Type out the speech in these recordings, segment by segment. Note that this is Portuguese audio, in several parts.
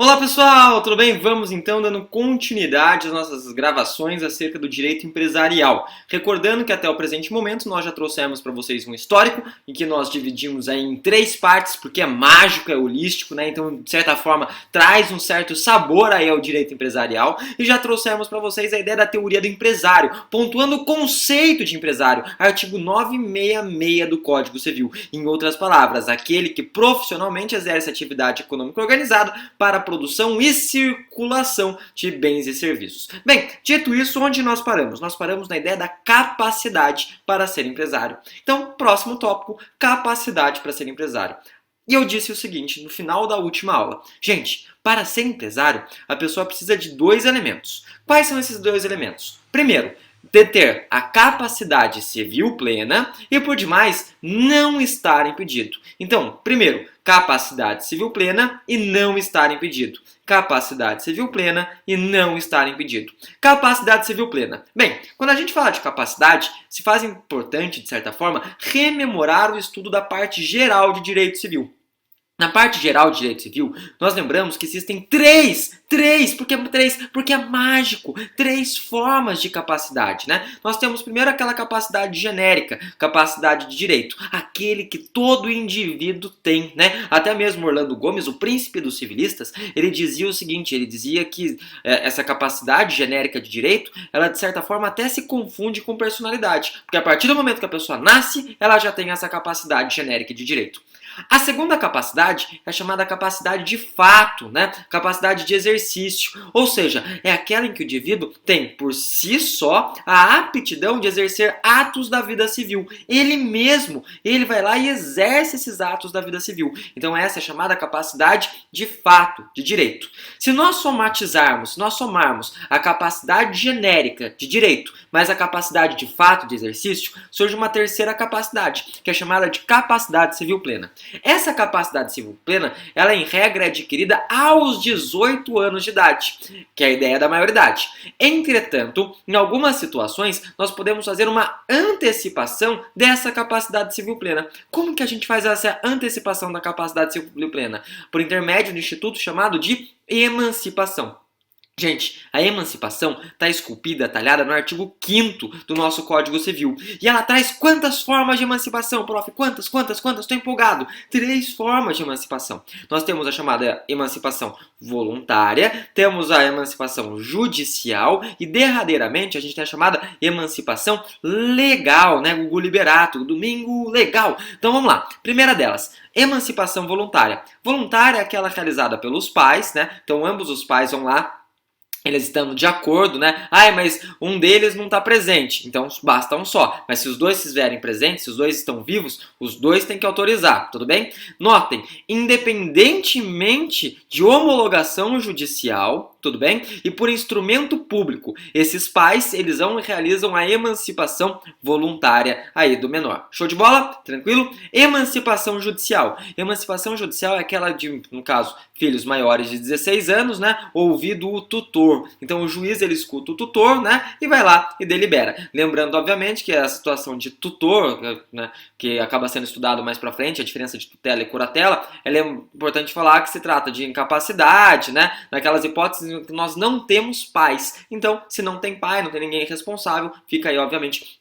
Olá pessoal, tudo bem? Vamos então dando continuidade às nossas gravações acerca do direito empresarial. Recordando que até o presente momento nós já trouxemos para vocês um histórico em que nós dividimos aí em três partes, porque é mágico, é holístico, né? Então, de certa forma, traz um certo sabor aí ao direito empresarial. E já trouxemos para vocês a ideia da teoria do empresário, pontuando o conceito de empresário, artigo 966 do Código Civil. Em outras palavras, aquele que profissionalmente exerce atividade econômica organizada para produção e circulação de bens e serviços. Bem, dito isso, onde nós paramos? Nós paramos na ideia da capacidade para ser empresário. Então, próximo tópico, capacidade para ser empresário. E eu disse o seguinte no final da última aula. Gente, para ser empresário, a pessoa precisa de dois elementos. Quais são esses dois elementos? Primeiro, de ter a capacidade civil plena e, por demais, não estar impedido. Então, primeiro, capacidade civil plena e não estar impedido. Capacidade civil plena e não estar impedido. Capacidade civil plena. Bem, quando a gente fala de capacidade, se faz importante, de certa forma, rememorar o estudo da parte geral de direito civil. Na parte geral de direito civil, nós lembramos que existem porque é mágico, três formas de capacidade, né? Nós temos primeiro aquela capacidade genérica, capacidade de direito, aquele que todo indivíduo tem, né? Até mesmo Orlando Gomes, o príncipe dos civilistas, ele dizia o seguinte, ele dizia que essa capacidade genérica de direito, ela de certa forma até se confunde com personalidade, porque a partir do momento que a pessoa nasce, ela já tem essa capacidade genérica de direito. A segunda capacidade é chamada capacidade de fato, né? Capacidade de exercício, ou seja, é aquela em que o indivíduo tem por si só a aptidão de exercer atos da vida civil. Ele mesmo, ele vai lá e exerce esses atos da vida civil. Então essa é chamada capacidade de fato, de direito. Se nós somarmos a capacidade genérica de direito, mais a capacidade de fato de exercício, surge uma terceira capacidade, que é chamada de capacidade civil plena. Essa capacidade civil plena, ela em regra é adquirida aos 18 anos de idade, que é a ideia da maioridade. Entretanto, em algumas situações, nós podemos fazer uma antecipação dessa capacidade civil plena. Como que a gente faz essa antecipação da capacidade civil plena? Por intermédio do instituto chamado de emancipação. Gente, a emancipação está esculpida, talhada no artigo 5º do nosso Código Civil. E ela traz quantas formas de emancipação, prof? Quantas? Estou empolgado. 3 formas de emancipação. Nós temos a chamada emancipação voluntária, temos a emancipação judicial e, derradeiramente, a gente tem a chamada emancipação legal, né? Gugu Liberato, domingo legal. Então, vamos lá. Primeira delas, emancipação voluntária. Voluntária é aquela realizada pelos pais, né? Então, ambos os pais vão lá, eles estando de acordo, né? Mas um deles não está presente, então basta um só. Mas se os dois estiverem presentes, se os dois estão vivos, os dois têm que autorizar, tudo bem? Notem, independentemente de homologação judicial, tudo bem? E por instrumento público, esses pais, eles vão e realizam a emancipação voluntária aí do menor. Show de bola? Tranquilo? Emancipação judicial. Emancipação judicial é aquela de, no caso, filhos maiores de 16 anos, né? Ouvido o tutor. Então o juiz, ele escuta o tutor, né? E vai lá e delibera. Lembrando, obviamente, que a situação de tutor, né, que acaba sendo estudado mais pra frente, a diferença de tutela e curatela, ela é importante falar que se trata de incapacidade, né? Naquelas hipóteses que nós não temos pais. Então, se não tem pai, não tem ninguém responsável, fica aí, obviamente,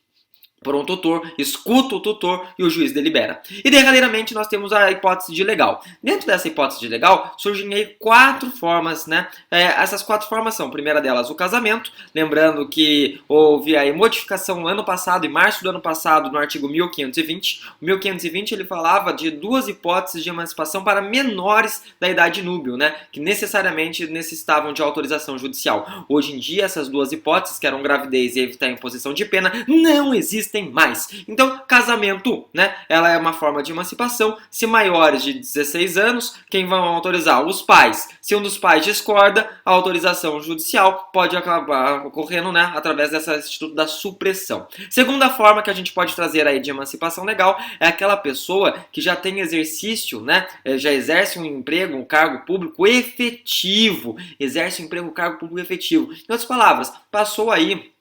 por um tutor, escuta o tutor e o juiz delibera. E derradeiramente nós temos a hipótese de legal. Dentro dessa hipótese de legal surgem aí 4 formas, né? Essas 4 formas são, a primeira delas, o casamento. Lembrando que houve aí modificação no ano passado, em março do ano passado, no artigo 1520. O 1520 ele falava de 2 hipóteses de emancipação para menores da idade núbil, né? Que necessariamente necessitavam de autorização judicial. Hoje em dia, essas 2 hipóteses, que eram gravidez e evitar a imposição de pena, não existem mais. Então, casamento, né? Ela é uma forma de emancipação. Se maiores de 16 anos, quem vão autorizar? Os pais. Se um dos pais discorda, a autorização judicial pode acabar ocorrendo, né? Através desse instituto da supressão. Segunda forma que a gente pode trazer aí de emancipação legal é aquela pessoa que já tem exercício, né? Já exerce um emprego, um cargo público efetivo. Exerce um emprego, um cargo público efetivo. Em outras palavras, passou aí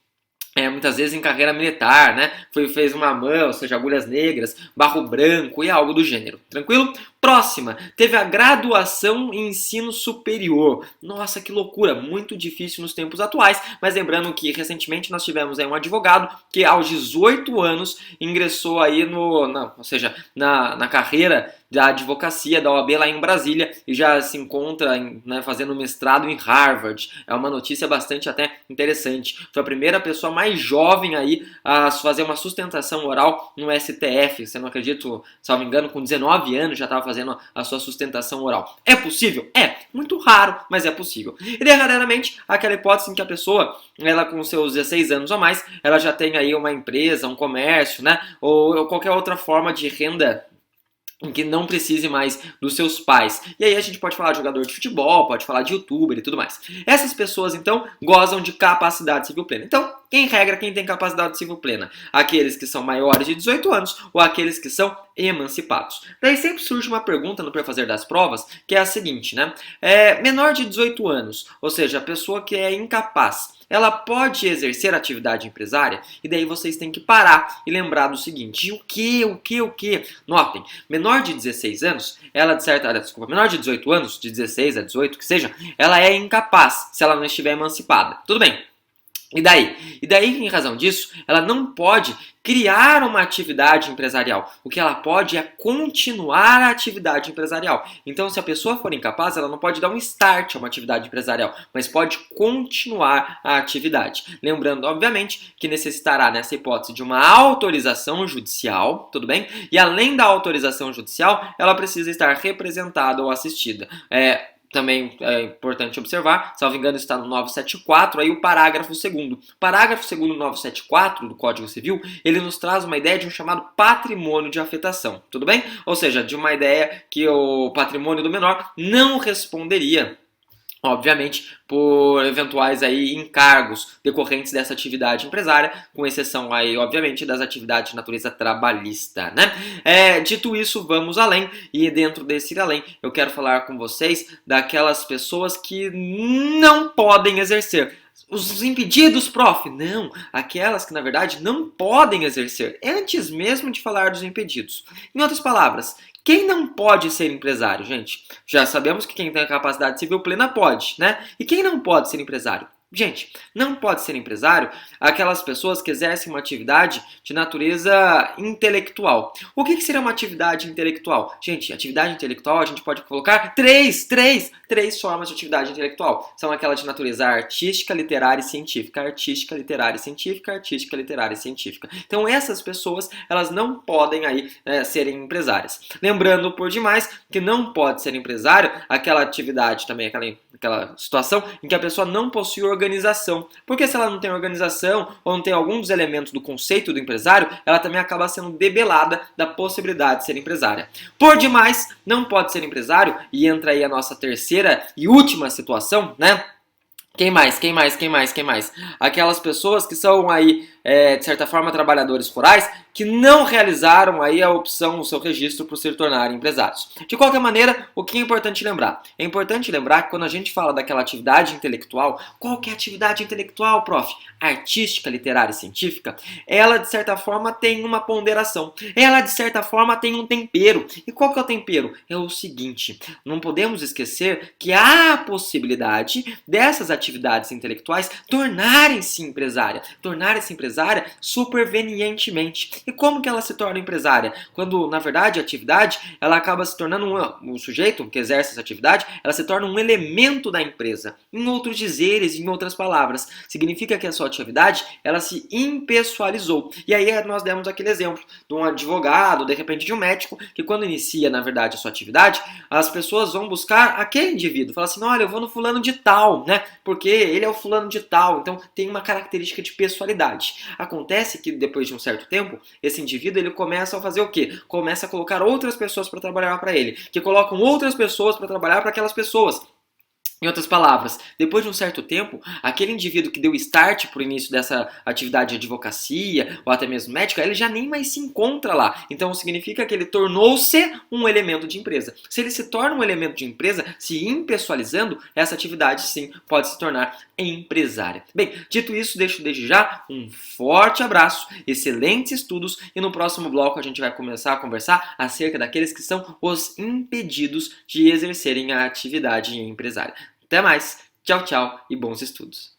muitas vezes em carreira militar, né? Fez uma mão, ou seja, agulhas negras, barro branco e algo do gênero. Tranquilo? Próxima, teve a graduação em ensino superior. Nossa, que loucura, muito difícil nos tempos atuais, mas lembrando que recentemente nós tivemos aí um advogado que aos 18 anos ingressou aí na carreira da advocacia da OAB lá em Brasília e já se encontra fazendo mestrado em Harvard. É uma notícia bastante até interessante. Foi a primeira pessoa mais jovem aí a fazer uma sustentação oral no STF. Se eu não acredito, salvo engano, com 19 anos já estava fazendo a sua sustentação oral. É possível? É. Muito raro, mas é possível. E derradeiramente, aquela hipótese em que a pessoa, ela com seus 16 anos ou mais, ela já tem aí uma empresa, um comércio, né? Ou qualquer outra forma de renda em que não precise mais dos seus pais. E aí a gente pode falar de jogador de futebol, pode falar de youtuber e tudo mais. Essas pessoas, então, gozam de capacidade civil plena. Então, em regra, quem tem capacidade civil plena? Aqueles que são maiores de 18 anos ou aqueles que são emancipados. Daí sempre surge uma pergunta no Prefazer das Provas, que é a seguinte, né? Menor de 18 anos, ou seja, a pessoa que é incapaz, ela pode exercer atividade empresária? E daí vocês têm que parar e lembrar do seguinte: o que? Notem, menor de 16 anos, menor de 18 anos, de 16 a 18, que seja, ela é incapaz se ela não estiver emancipada. Tudo bem. E daí, em razão disso, ela não pode criar uma atividade empresarial. O que ela pode é continuar a atividade empresarial. Então, se a pessoa for incapaz, ela não pode dar um start a uma atividade empresarial, mas pode continuar a atividade. Lembrando, obviamente, que necessitará, nessa hipótese, de uma autorização judicial, tudo bem? E além da autorização judicial, ela precisa estar representada ou assistida. Também é importante observar, salvo engano está no 974, aí o parágrafo 2º. O parágrafo 2º do 974 do Código Civil, ele nos traz uma ideia de um chamado patrimônio de afetação, tudo bem? Ou seja, de uma ideia que o patrimônio do menor não responderia, obviamente, por eventuais aí encargos decorrentes dessa atividade empresária, com exceção aí, obviamente, das atividades de natureza trabalhista, né? Dito isso, vamos além, e dentro desse além, eu quero falar com vocês daquelas pessoas que não podem exercer. Os impedidos, prof? Não, aquelas que na verdade não podem exercer, antes mesmo de falar dos impedidos. Em outras palavras, quem não pode ser empresário, gente? Já sabemos que quem tem a capacidade civil plena pode, né? E quem não pode ser empresário? Gente, não pode ser empresário aquelas pessoas que exercem uma atividade de natureza intelectual. O que seria uma atividade intelectual? Gente, atividade intelectual a gente pode colocar três formas de atividade intelectual. São aquelas de natureza artística, literária e científica. Artística, literária e científica, artística, literária e científica. Então essas pessoas, elas não podem aí serem empresárias. Lembrando, por demais, que não pode ser empresário aquela atividade também, aquela situação em que a pessoa não possui organização. Porque se ela não tem organização ou não tem algum dos elementos do conceito do empresário, ela também acaba sendo debelada da possibilidade de ser empresária. Por demais, não pode ser empresário, e entra aí a nossa terceira e última situação, né? Quem mais? Aquelas pessoas que são aí, de certa forma, trabalhadores rurais que não realizaram aí a opção, o seu registro para se tornarem empresários. De qualquer maneira, o que é importante lembrar? É importante lembrar que quando a gente fala daquela atividade intelectual, qual que é a atividade intelectual, prof? Artística, literária e científica, ela de certa forma tem uma ponderação. Ela de certa forma tem um tempero. E qual que é o tempero? É o seguinte, não podemos esquecer que há a possibilidade dessas atividades intelectuais tornarem-se empresária supervenientemente. E como que ela se torna empresária? Quando, na verdade, a atividade, ela acaba se tornando o sujeito que exerce essa atividade, ela se torna um elemento da empresa. Em outros dizeres, em outras palavras, significa que a sua atividade, ela se impessoalizou. E aí nós demos aquele exemplo de um advogado, de repente de um médico, que quando inicia, na verdade, a sua atividade, as pessoas vão buscar aquele indivíduo. Fala assim, olha, eu vou no fulano de tal, né? Porque ele é o fulano de tal, então tem uma característica de pessoalidade. Acontece que depois de um certo tempo, esse indivíduo ele começa a fazer o quê? Começa a colocar outras pessoas para trabalhar para ele, que colocam outras pessoas para trabalhar para aquelas pessoas. Em outras palavras, depois de um certo tempo, aquele indivíduo que deu start para o início dessa atividade de advocacia ou até mesmo médica, ele já nem mais se encontra lá. Então significa que ele tornou-se um elemento de empresa. Se ele se torna um elemento de empresa, se impessoalizando, essa atividade sim pode se tornar empresária. Bem, dito isso, deixo desde já um forte abraço, excelentes estudos e no próximo bloco a gente vai começar a conversar acerca daqueles que são os impedidos de exercerem a atividade empresária. Até mais, tchau, tchau e bons estudos!